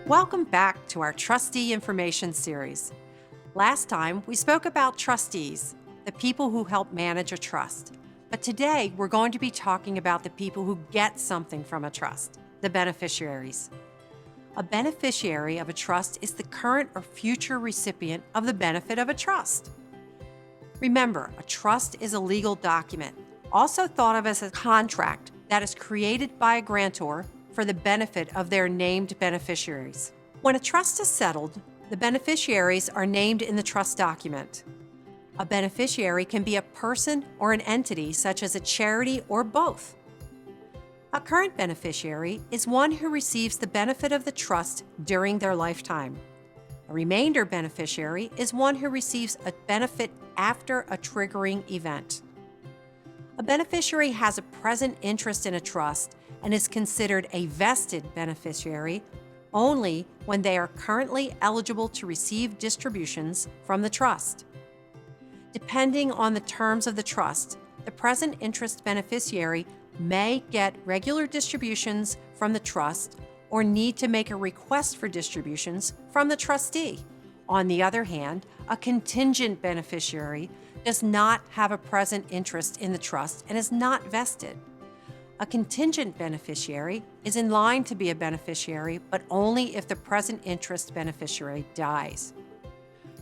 Welcome back to our Trustee Information Series. Last time, we spoke about trustees, the people who help manage a trust. But today, we're going to be talking about the people who get something from a trust, the beneficiaries. A beneficiary of a trust is the current or future recipient of the benefit of a trust. Remember, a trust is a legal document, also thought of as a contract that is created by a grantor for the benefit of their named beneficiaries. When a trust is settled, the beneficiaries are named in the trust document. A beneficiary can be a person or an entity such as a charity or both. A current beneficiary is one who receives the benefit of the trust during their lifetime. A remainder beneficiary is one who receives a benefit after a triggering event. A beneficiary has a present interest in a trust and is considered a vested beneficiary only when they are currently eligible to receive distributions from the trust. Depending on the terms of the trust, the present interest beneficiary may get regular distributions from the trust or need to make a request for distributions from the trustee. On the other hand, a contingent beneficiary does not have a present interest in the trust and is not vested. A contingent beneficiary is in line to be a beneficiary, but only if the present interest beneficiary dies.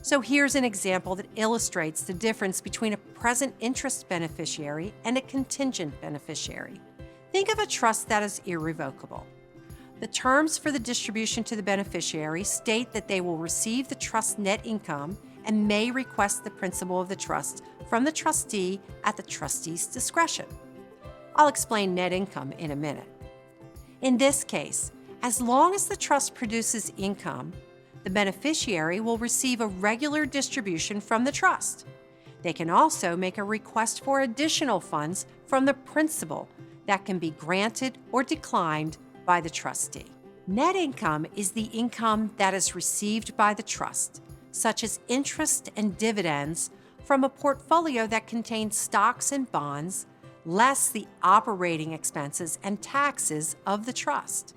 So here's an example that illustrates the difference between a present interest beneficiary and a contingent beneficiary. Think of a trust that is irrevocable. The terms for the distribution to the beneficiary state that they will receive the trust net income and may request the principal of the trust from the trustee at the trustee's discretion. I'll explain net income in a minute. In this case, as long as the trust produces income, the beneficiary will receive a regular distribution from the trust. They can also make a request for additional funds from the principal that can be granted or declined by the trustee. Net income is the income that is received by the trust, such as interest and dividends from a portfolio that contains stocks and bonds, less the operating expenses and taxes of the trust.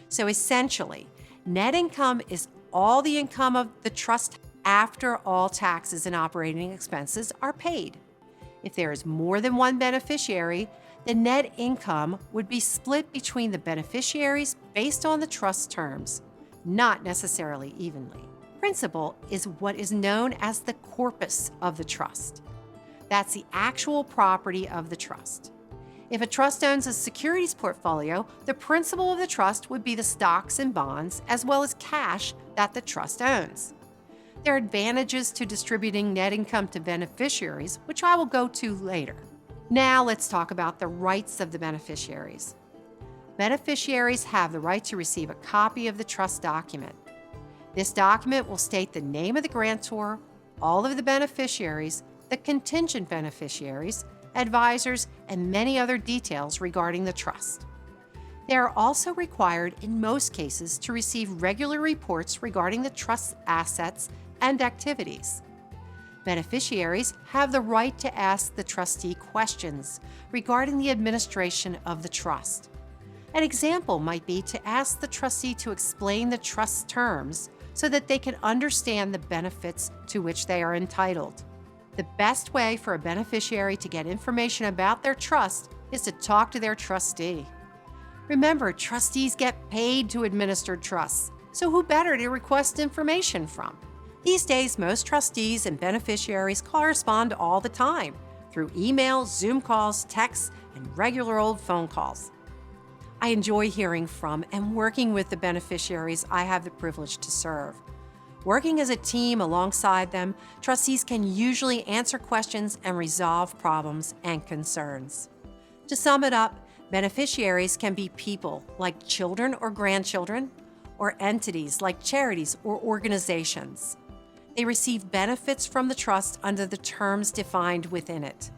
So essentially, net income is all the income of the trust after all taxes and operating expenses are paid. If there is more than one beneficiary, the net income would be split between the beneficiaries based on the trust terms, not necessarily evenly. Principal is what is known as the corpus of the trust. That's the actual property of the trust. If a trust owns a securities portfolio, the principal of the trust would be the stocks and bonds as well as cash that the trust owns. There are advantages to distributing net income to beneficiaries, which I will go to later. Now let's talk about the rights of the beneficiaries. Beneficiaries have the right to receive a copy of the trust document. This document will state the name of the grantor, all of the beneficiaries, the contingent beneficiaries, advisors, and many other details regarding the trust. They are also required in most cases to receive regular reports regarding the trust's assets and activities. Beneficiaries have the right to ask the trustee questions regarding the administration of the trust. An example might be to ask the trustee to explain the trust's terms so that they can understand the benefits to which they are entitled. The best way for a beneficiary to get information about their trust is to talk to their trustee. Remember, trustees get paid to administer trusts, so who better to request information from? These days, most trustees and beneficiaries correspond all the time through emails, Zoom calls, texts, and regular old phone calls. I enjoy hearing from and working with the beneficiaries I have the privilege to serve. Working as a team alongside them, trustees can usually answer questions and resolve problems and concerns. To sum it up, beneficiaries can be people like children or grandchildren, or entities like charities or organizations. They receive benefits from the trust under the terms defined within it.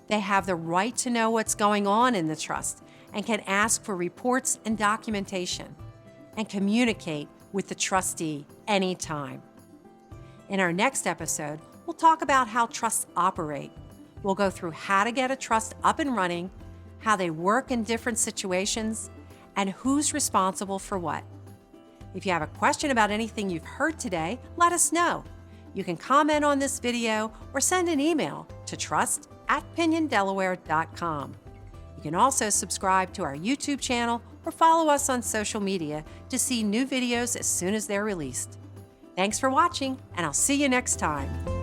They have the right to know what's going on in the trust and can ask for reports and documentation and communicate with the trustee anytime. In our next episode, we'll talk about how trusts operate. We'll go through how to get a trust up and running, how they work in different situations, and who's responsible for what. If you have a question about anything you've heard today, let us know. You can comment on this video or send an email to trust@piniondelaware.com. You can also subscribe to our YouTube channel or follow us on social media to see new videos as soon as they're released. Thanks for watching, and I'll see you next time.